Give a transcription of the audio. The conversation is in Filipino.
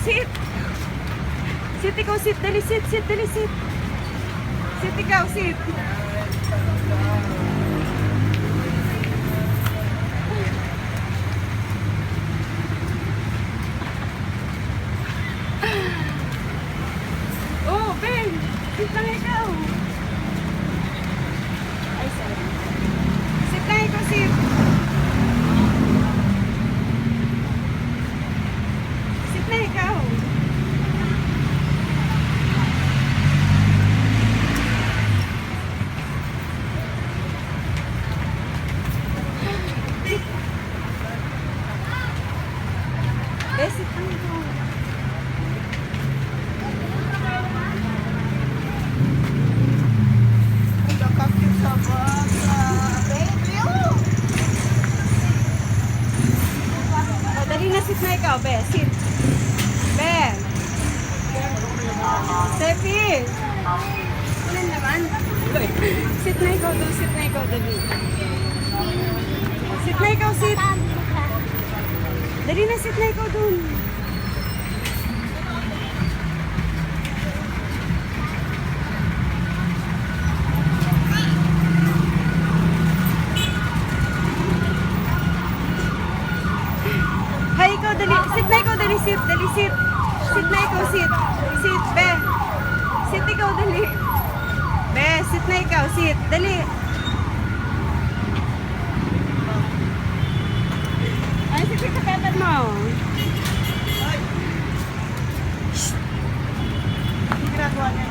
sit. Sit ikaw, sit. Dali, sit, sit, dali, sit. Sit ikaw, sit. Oh, Ben. Sit lang ikaw. Ay, sorry. Sit lang ikaw, sit. Sit na ikaw. Sit lang ikaw. Dali na, sit na ikaw, Be. Sit. Be. Steffi. Ulan naman. Sit na ikaw doon, sit na ikaw, dali. Sit na ikaw, sit. Dali na, sit na ikaw doon. Hay, ikaw, dali. Sit na ikaw, dali, sit. Dali, sit. Sit na ikaw, sit. Sit, Be. Sit ikaw, dali. Be, sit na ikaw, sit. Dali. Ay, sit sa kapetan mo. Shhh. Ginagawa niya.